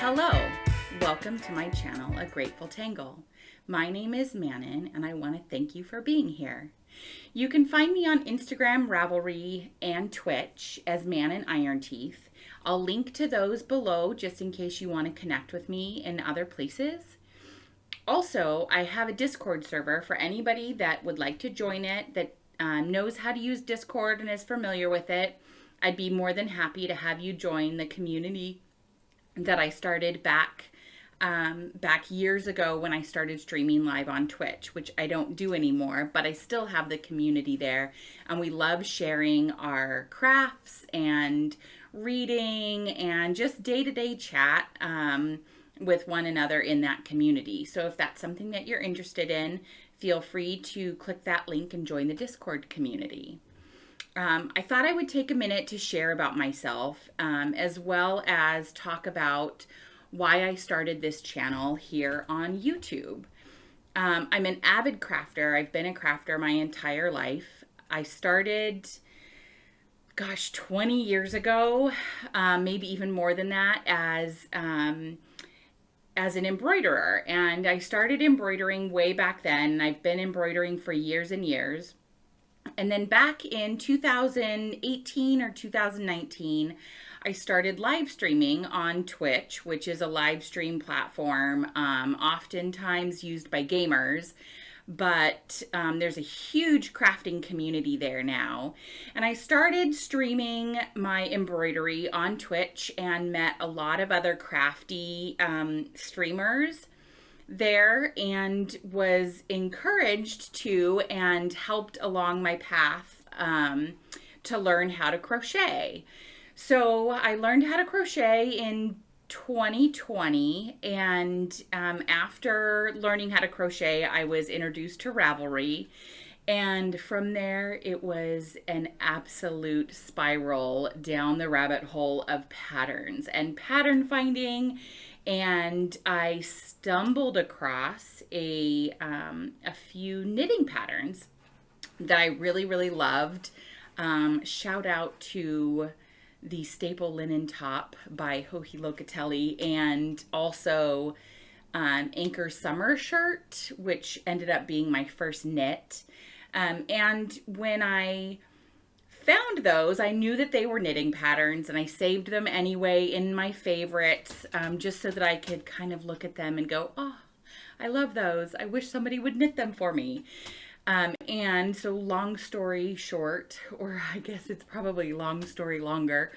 Hello, welcome to my channel, A Grateful Tangle. My name is Manon and I want to thank you for being here. You can find me on Instagram, Ravelry, and Twitch as Manon Iron Teeth. I'll link to those below just in case you want to connect with me in other places. Also, I have a Discord server for anybody that would like to join it, that knows how to use Discord and is familiar with it. I'd be more than happy to have you join the community that I started back years ago when I started streaming live on Twitch, which I don't do anymore, but I still have the community there, and we love sharing our crafts and reading and just day-to-day chat with one another in that community. So if that's something that you're interested in, feel free to click that link and join the Discord community. I thought I would take a minute to share about myself, as well as talk about why I started this channel here on YouTube. I'm an avid crafter. I've been a crafter my entire life. I started, 20 years ago, maybe even more than that, as an embroiderer. And I started embroidering way back then. I've been embroidering for years and years. And then back in 2018 or 2019, I started live streaming on Twitch, which is a live stream platform, oftentimes used by gamers, but there's a huge crafting community there now. And I started streaming my embroidery on Twitch and met a lot of other crafty streamers there, and was encouraged to and helped along my path to learn how to crochet. So I learned how to crochet in 2020, and after learning how to crochet, I was introduced to Ravelry, and from there it was an absolute spiral down the rabbit hole of patterns and pattern finding. And I stumbled across a few knitting patterns that I really, really loved. Shout out to the Staple Linen Top by Joji Locatelli, and also Anker Summer Shirt, which ended up being my first knit. And when I found those, I knew that they were knitting patterns, and I saved them anyway in my favorites, just so that I could kind of look at them and go, oh, I love those. I wish somebody would knit them for me. And so long story short, or I guess it's probably long story longer,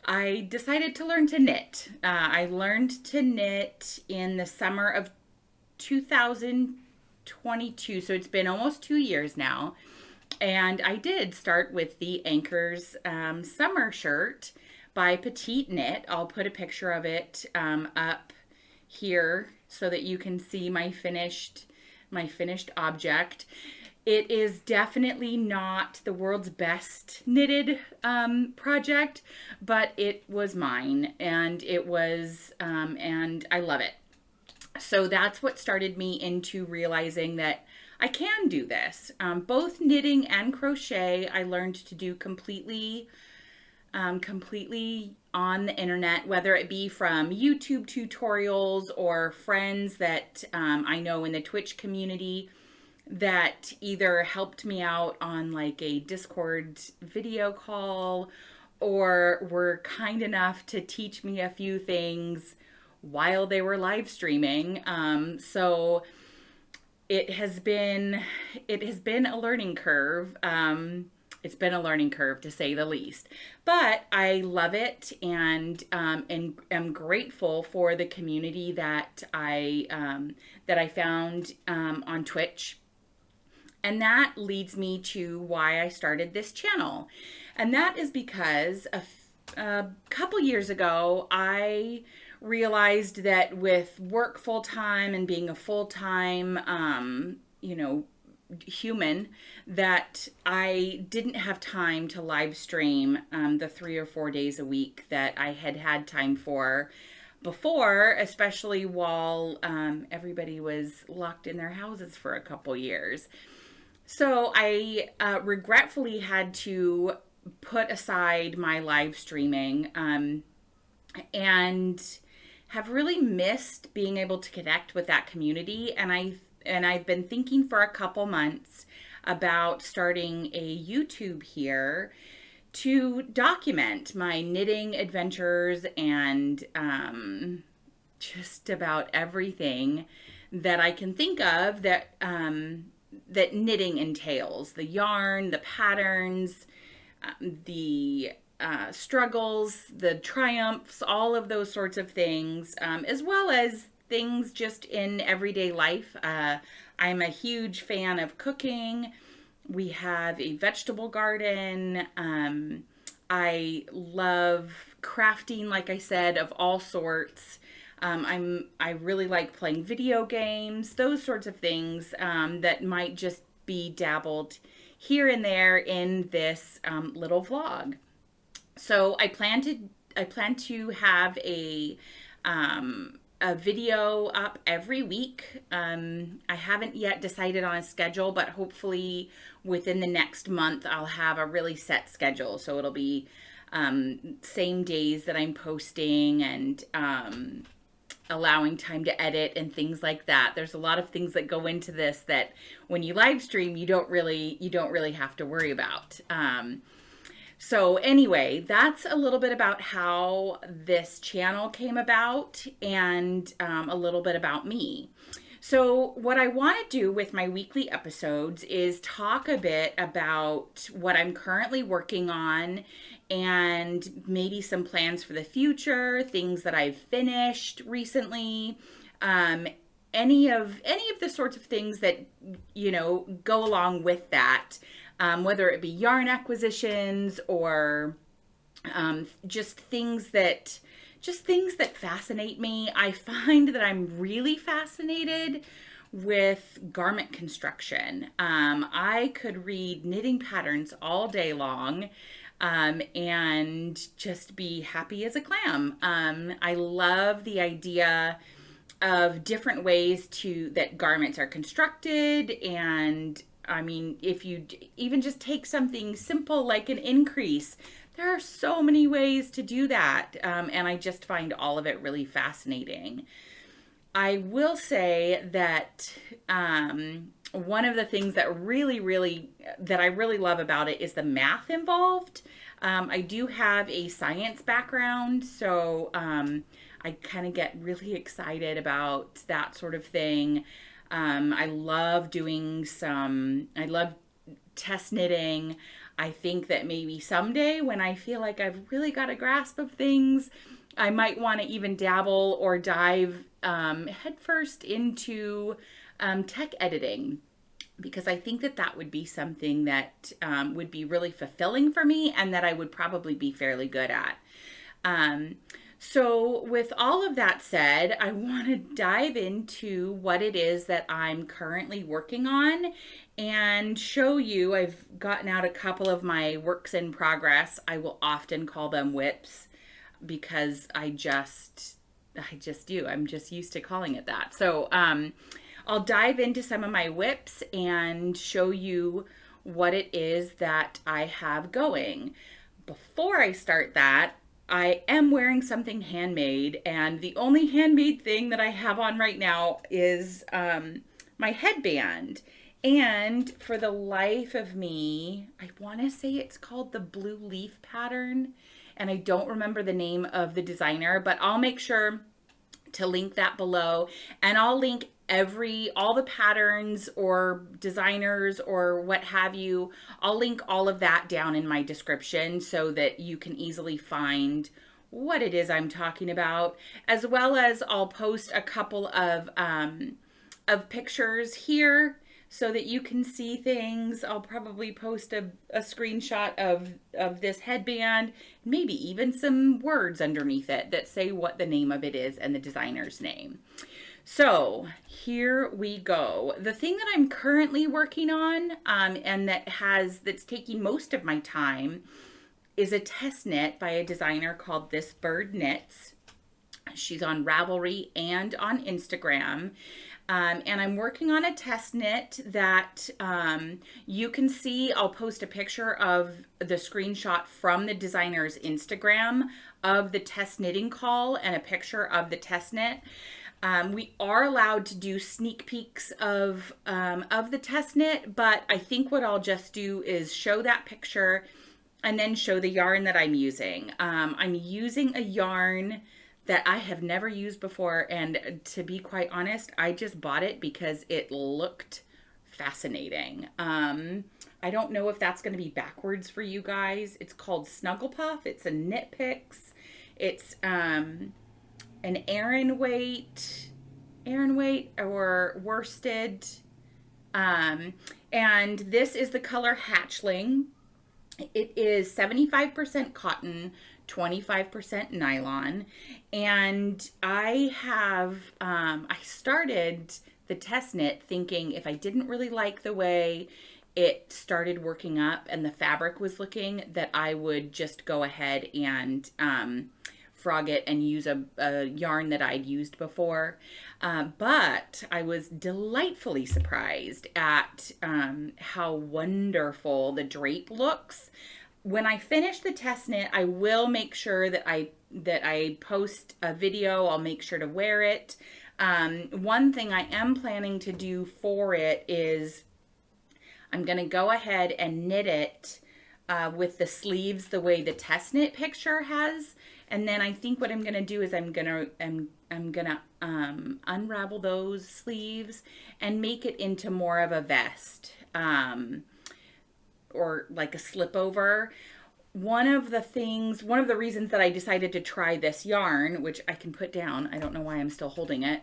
I decided to learn to knit. I learned to knit in the summer of 2022, so it's been almost 2 years now. And I did start with the Anker's summer shirt by PetiteKnit. I'll put a picture of it up here so that you can see my finished object. It is definitely not the world's best knitted project, but it was mine, and it was, and I love it. So that's what started me into realizing that I can do this. Both knitting and crochet I learned to do completely on the internet, whether it be from YouTube tutorials or friends that I know in the Twitch community that either helped me out on like a Discord video call or were kind enough to teach me a few things while they were live streaming. So it has been a learning curve. It's been a learning curve, to say the least, but I love it, and am grateful for the community that I found on Twitch. And that leads me to why I started this channel, and that is because a couple years ago I realized that with work full-time and being a full-time human, that I didn't have time to live stream the 3 or 4 days a week that I had time for before, especially while everybody was locked in their houses for a couple years. So I regretfully had to put aside my live streaming and have really missed being able to connect with that community. And I've been thinking for a couple months about starting a YouTube here to document my knitting adventures and just about everything that I can think of that that knitting entails: the yarn, the patterns, the struggles, the triumphs, all of those sorts of things, as well as things just in everyday life. I'm a huge fan of cooking. We have a vegetable garden. I love crafting, like I said, of all sorts. I really like playing video games, those sorts of things that might just be dabbled here and there in this little vlog. So I plan to have a video up every week. I haven't yet decided on a schedule, but hopefully within the next month I'll have a really set schedule. So it'll be same days that I'm posting, and allowing time to edit and things like that. There's a lot of things that go into this that when you live stream, you don't really have to worry about. So anyway, that's a little bit about how this channel came about, and a little bit about me. So what I want to do with my weekly episodes is talk a bit about what I'm currently working on, and maybe some plans for the future, things that I've finished recently, any of the sorts of things that, you know, go along with that, whether it be yarn acquisitions or just things that fascinate me. I find that I'm really fascinated with garment construction. I could read knitting patterns all day long, and just be happy as a clam. I love the idea of different ways that garments are constructed. And I mean, if you even just take something simple like an increase, there are so many ways to do that. And I just find all of it really fascinating. I will say that one of the things that I really love about it is the math involved. I do have a science background, so I kind of get really excited about that sort of thing. I love test knitting. I think that maybe someday when I feel like I've really got a grasp of things, I might want to even dabble or dive headfirst into tech editing, because I think that would be something that would be really fulfilling for me, and that I would probably be fairly good at. So with all of that said, I want to dive into what it is that I'm currently working on and show you. I've gotten out a couple of my works in progress. I will often call them whips, because I just do. I'm just used to calling it that. So I'll dive into some of my whips and show you what it is that I have going. Before I start that, I am wearing something handmade, and the only handmade thing that I have on right now is my headband. And for the life of me, I want to say it's called the Blue Leaf pattern, and I don't remember the name of the designer, but I'll make sure to link that below, and I'll link all the patterns or designers or what have you. I'll link all of that down in my description so that you can easily find what it is I'm talking about, as well as I'll post a couple of pictures here so that you can see things. I'll probably post a screenshot of this headband, maybe even some words underneath it that say what the name of it is and the designer's name. So here we go. The thing that I'm currently working on, and that's taking most of my time, is a test knit by a designer called This.Bird.Knits. She's on Ravelry and on Instagram. And I'm working on a test knit that you can see. I'll post a picture of the screenshot from the designer's Instagram of the test knitting call and a picture of the test knit. We are allowed to do sneak peeks of the test knit, but I think what I'll just do is show that picture and then show the yarn that I'm using. I'm using a yarn that I have never used before, and to be quite honest, I just bought it because it looked fascinating. I don't know if that's going to be backwards for you guys. It's called Snuggle Puff. It's a Knit Picks. It's an Aran weight or worsted. And this is the color Hatchling. It is 75% cotton, 25% nylon. And I started the test knit thinking if I didn't really like the way it started working up and the fabric was looking, that I would just go ahead and frog it and use a yarn that I'd used before. But I was delightfully surprised at how wonderful the drape looks. When I finish the test knit, I will make sure that I post a video. I'll make sure to wear it. One thing I am planning to do for it is I'm going to go ahead and knit it with the sleeves the way the test knit picture has. And then I think what I'm going to do is I'm going to unravel those sleeves and make it into more of a vest or like a slip over. One of the reasons that I decided to try this yarn, which I can put down, I don't know why I'm still holding it.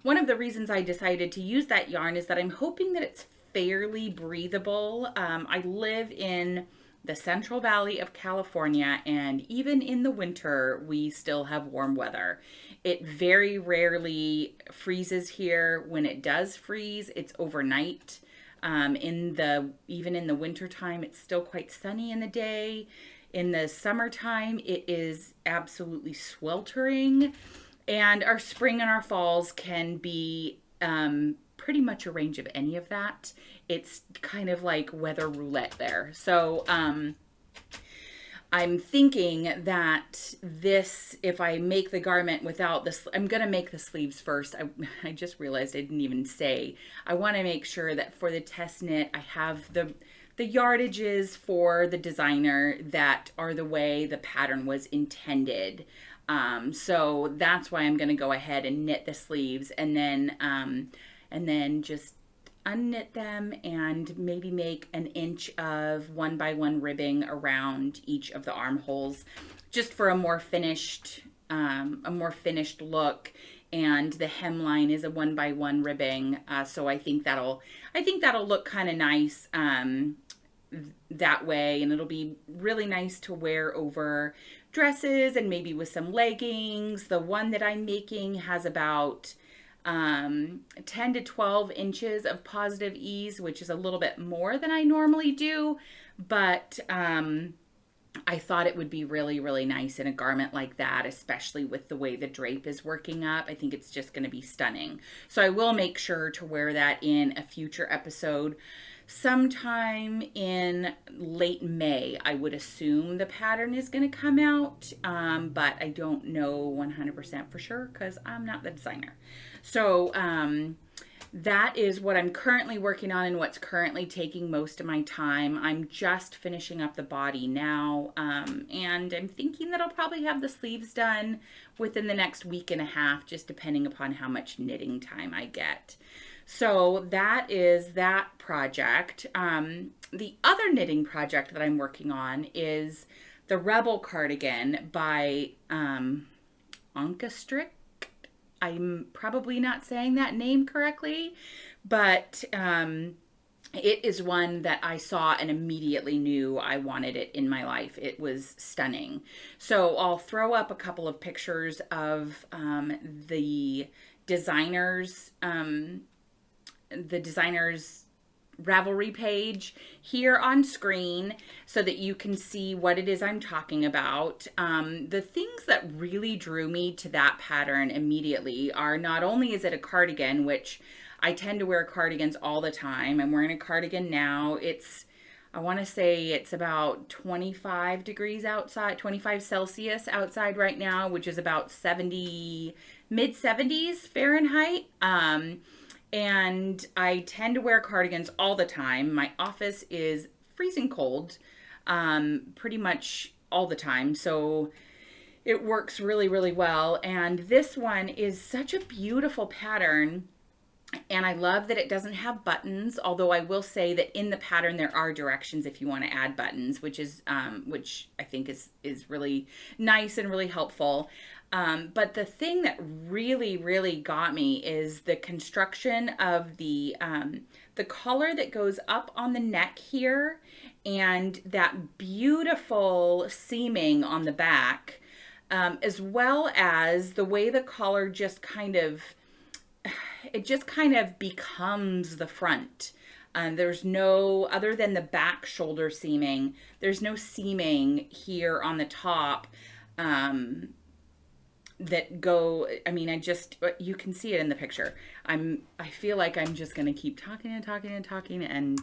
One of the reasons I decided to use that yarn is that I'm hoping that it's fairly breathable. I live in the Central Valley of California, and even in the winter, we still have warm weather. It very rarely freezes here. When it does freeze, it's overnight. Even in the winter time, it's still quite sunny in the day. In the summertime, it is absolutely sweltering. And our spring and our falls can be pretty much a range of any of that. It's kind of like weather roulette there. So I'm thinking that if I make the garment without this, I'm going to make the sleeves first. I just realized I didn't even say. I want to make sure that for the test knit, I have the yardages for the designer that are the way the pattern was intended. So that's why I'm going to go ahead and knit the sleeves and then just unknit them and maybe make an inch of 1x1 ribbing around each of the armholes, just for a more finished look. And the hemline is a 1x1 ribbing, so I think that'll look kind of nice that way, and it'll be really nice to wear over dresses and maybe with some leggings. The one that I'm making has about 10 to 12 inches of positive ease, which is a little bit more than I normally do, but I thought it would be really, really nice in a garment like that, especially with the way the drape is working up. I think it's just going to be stunning. So I will make sure to wear that in a future episode. Sometime in late May, I would assume the pattern is going to come out, but I don't know 100% for sure because I'm not the designer. So that is what I'm currently working on and what's currently taking most of my time. I'm just finishing up the body now, and I'm thinking that I'll probably have the sleeves done within the next week and a half, just depending upon how much knitting time I get. So that is that project. The other knitting project that I'm working on is the Rebel cardigan by ANKESTRiCK. I'm probably not saying that name correctly, but it is one that I saw and immediately knew I wanted it in my life. It was stunning. So I'll throw up a couple of pictures of the designer's Ravelry page here on screen so that you can see what it is I'm talking about. The things that really drew me to that pattern immediately are, not only is it a cardigan, which I tend to wear cardigans all the time. I'm wearing a cardigan now. I want to say it's about 25 degrees outside, 25 Celsius outside right now, which is about 70, mid 70s Fahrenheit. And I tend to wear cardigans all the time. My office is freezing cold, pretty much all the time. So it works really, really well. And this one is such a beautiful pattern. And I love that it doesn't have buttons, although I will say that in the pattern there are directions if you want to add buttons, which I think is really nice and really helpful. But the thing that really, really got me is the construction of the collar that goes up on the neck here, and that beautiful seaming on the back, as well as the way the collar just kind of becomes the front. There's no, other than the back shoulder seaming, there's no seaming here on the top that go, I mean, you can see it in the picture. I feel like I'm just going to keep talking and talking and talking, and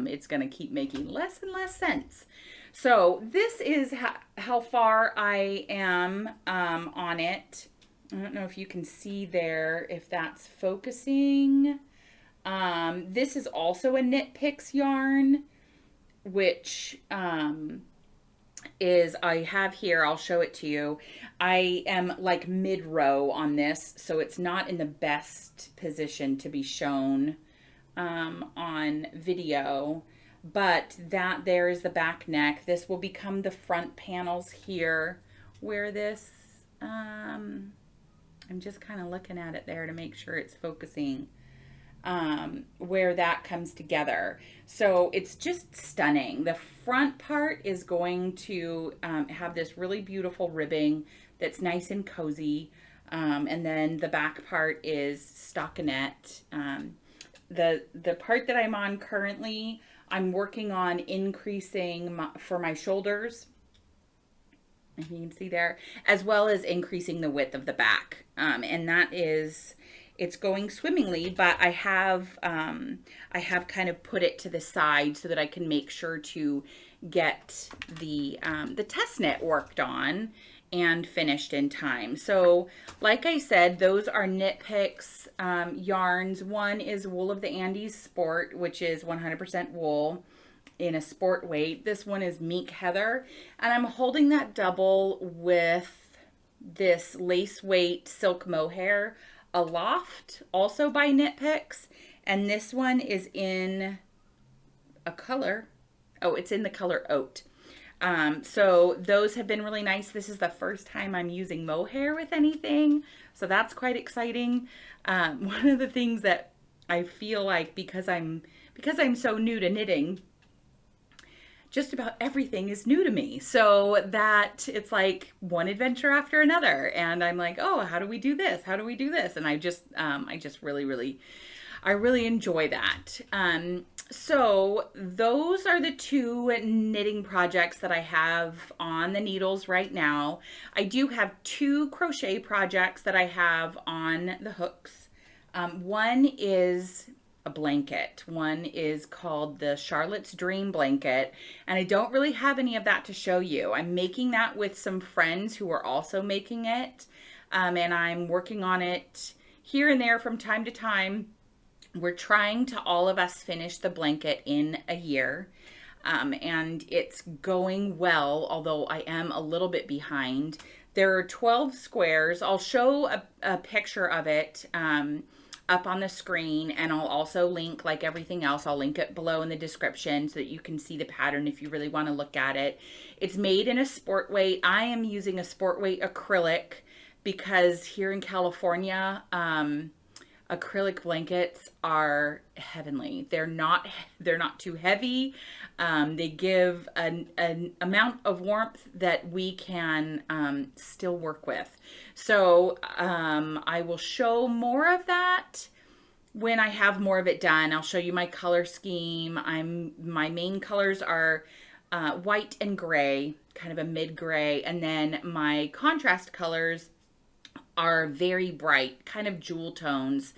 it's going to keep making less and less sense. So this is how far I am on it. I don't know if you can see there, if that's focusing. This is also a Knit Picks yarn, which is, I have here, I'll show it to you. I am like mid-row on this, so it's not in the best position to be shown on video, but that there is the back neck. This will become the front panels here, where this, I'm just kind of looking at it there to make sure it's focusing, where that comes together. So it's just stunning. The front part is going to have this really beautiful ribbing that's nice and cozy. And then the back part is stockinette. The part that I'm on currently, I'm working on increasing for my shoulders. You can see there, as well as increasing the width of the back. And that is, it's going swimmingly, but I have kind of put it to the side so that I can make sure to get the test knit worked on and finished in time. So like I said, those are Knit Picks yarns. One is Wool of the Andes Sport, which is 100% wool in a sport weight. This one is Mink Heather, and I'm holding that double with this lace weight silk mohair Aloft, also by Knit Picks, and this one is in a color, it's in the color Oat. So those have been really nice. This is the first time I'm using mohair with anything, so that's quite exciting. One of the things that I feel like, because I'm so new to knitting, just about everything is new to me. So that it's like one adventure after another. And I'm like, oh, how do we do this? How do we do this? And I just really enjoy that. So those are the two knitting projects that I have on the needles right now. I do have two crochet projects that I have on the hooks. One is a blanket. One is called the Charlotte's Dream blanket, and I don't really have any of that to show you. I'm making that with some friends who are also making it, and I'm working on it here and there from time to time. We're trying to all of us finish the blanket in a year, and it's going well, although I am a little bit behind. There are 12 squares. I'll show a picture of it up on the screen, and I'll also link, like everything else, I'll link it below in the description so that you can see the pattern if you really want to look at it. It's made in a sport weight. I am using a sport weight acrylic because here in California, acrylic blankets are heavenly. They're not too heavy. They give an amount of warmth that we can still work with. So I will show more of that when I have more of it done, I'll show you my color scheme. My main colors are white and gray, kind of a mid gray, and then my contrast colors are very bright, kind of jewel tones.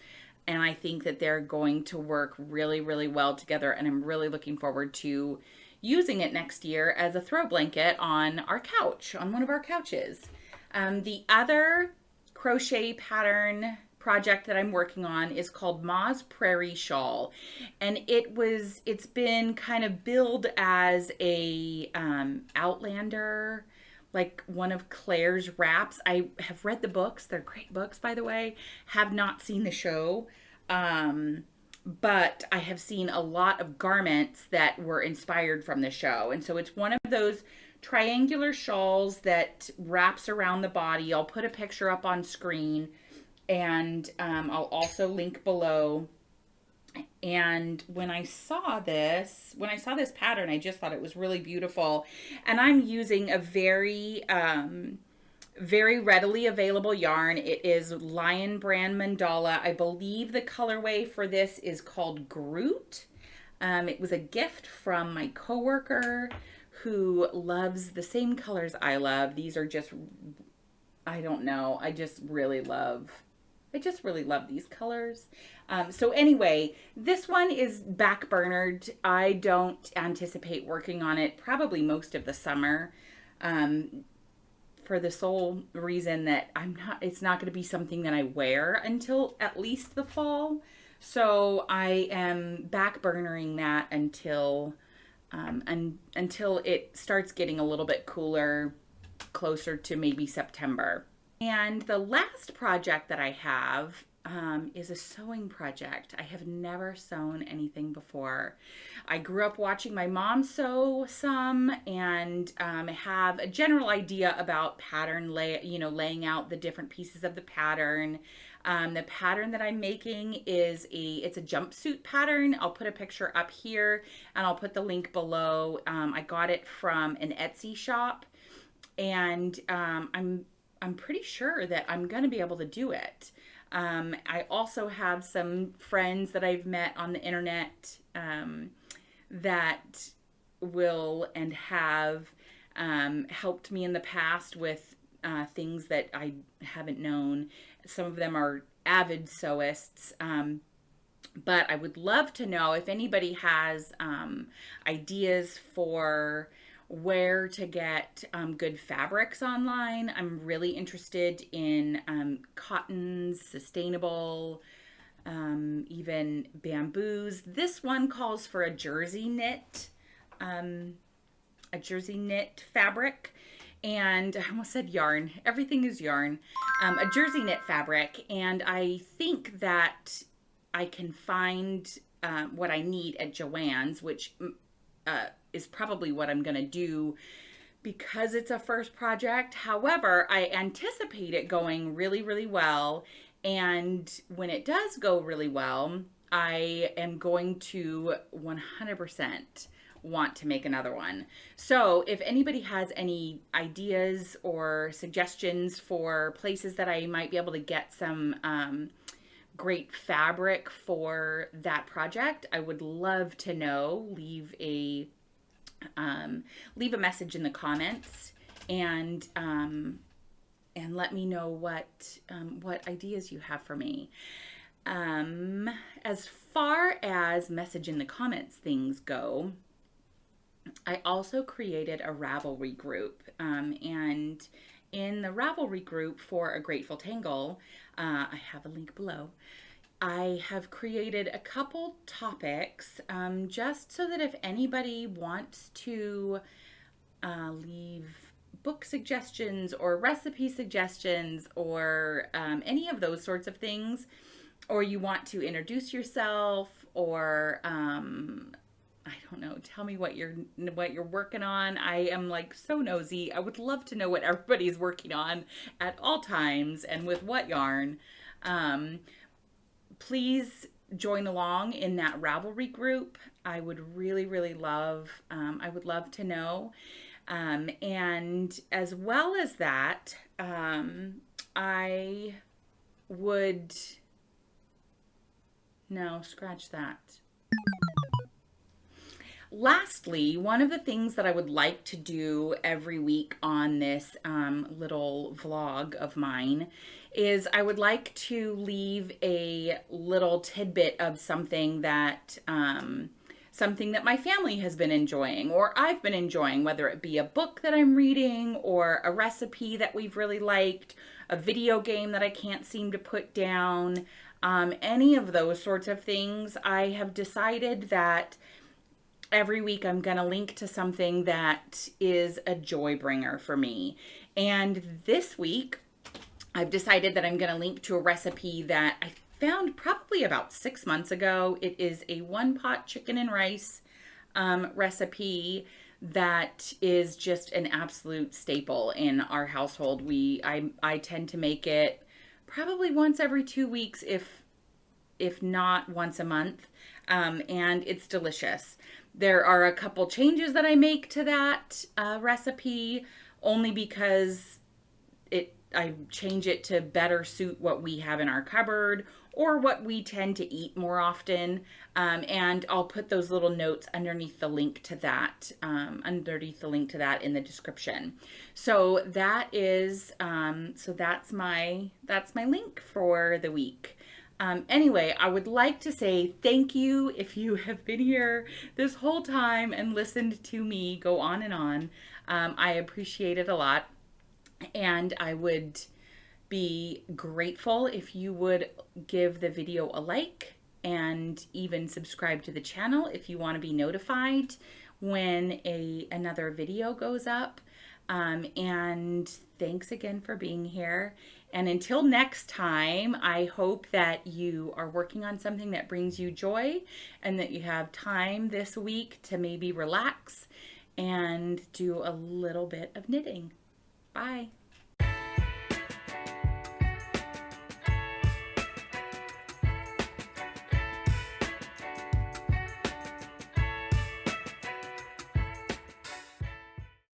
And I think that they're going to work really, really well together. And I'm really looking forward to using it next year as a throw blanket on our couch, on one of our couches. The other crochet pattern project that I'm working on is called Ma's Prairie Shawl, and it's been kind of billed as a Outlander, like one of Claire's wraps. I have read the books; they're great books, by the way. Have not seen the show, but I have seen a lot of garments that were inspired from the show, and so it's one of those triangular shawls that wraps around the body. I'll put a picture up on screen, and I'll also link below. And when I saw this pattern, I just thought it was really beautiful. And I'm using a very readily available yarn. It is Lion Brand Mandala. I believe the colorway for this is called Groot. It was a gift from my coworker who loves the same colors I love. These are just, I don't know, I just really love these colors. So anyway, this one is backburnered. I don't anticipate working on it probably most of the summer, for the sole reason that it's not going to be something that I wear until at least the fall. So I am backburnering that until it starts getting a little bit cooler, closer to maybe September. And the last project that I have is a sewing project. I have never sewn anything before. I grew up watching my mom sew some, and have a general idea about laying out the different pieces of the pattern. The pattern that I'm making it's a jumpsuit pattern. I'll put a picture up here, and I'll put the link below. I got it from an Etsy shop, and I'm pretty sure that I'm going to be able to do it. I also have some friends that I've met on the internet that will and have helped me in the past with things that I haven't known. Some of them are avid sewists. But I would love to know if anybody has ideas for where to get good fabrics online. I'm really interested in cottons, sustainable, even bamboos. This one calls for a jersey knit fabric. And I almost said yarn. Everything is yarn. A jersey knit fabric. And I think that I can find what I need at Joann's, which is probably what I'm going to do because it's a first project. However, I anticipate it going really, really well. And when it does go really well, I am going to 100% want to make another one. So if anybody has any ideas or suggestions for places that I might be able to get some great fabric for that project, I would love to know. Leave a message in the comments, and let me know what ideas you have for me. As far as message in the comments things go, I also created a Ravelry group, and in the Ravelry group for A Grateful Tangle, I have a link below. I have created a couple topics just so that if anybody wants to leave book suggestions or recipe suggestions or any of those sorts of things, or you want to introduce yourself, or I don't know, tell me what you're working on. I am like so nosy. I would love to know what everybody's working on at all times and with what yarn. Please join along in that Ravelry group. I would really, really love, I would love to know. And as well as that, I would No, scratch that. Lastly, one of the things that I would like to do every week on this little vlog of mine is I would like to leave a little tidbit of something that my family has been enjoying or I've been enjoying, whether it be a book that I'm reading or a recipe that we've really liked, a video game that I can't seem to put down, any of those sorts of things. I have decided that every week I'm going to link to something that is a joy bringer for me. And this week, I've decided that I'm going to link to a recipe that I found probably about 6 months ago. It is a one-pot chicken and rice recipe that is just an absolute staple in our household. I tend to make it probably once every 2 weeks, if not once a month, and it's delicious. There are a couple changes that I make to that recipe, only because I change it to better suit what we have in our cupboard or what we tend to eat more often. And I'll put those little notes underneath the link to that, in the description. So that's my link for the week. Anyway, I would like to say thank you if you have been here this whole time and listened to me go on and on. I appreciate it a lot. And I would be grateful if you would give the video a like and even subscribe to the channel if you want to be notified when another video goes up. And thanks again for being here. And until next time, I hope that you are working on something that brings you joy and that you have time this week to maybe relax and do a little bit of knitting. Bye.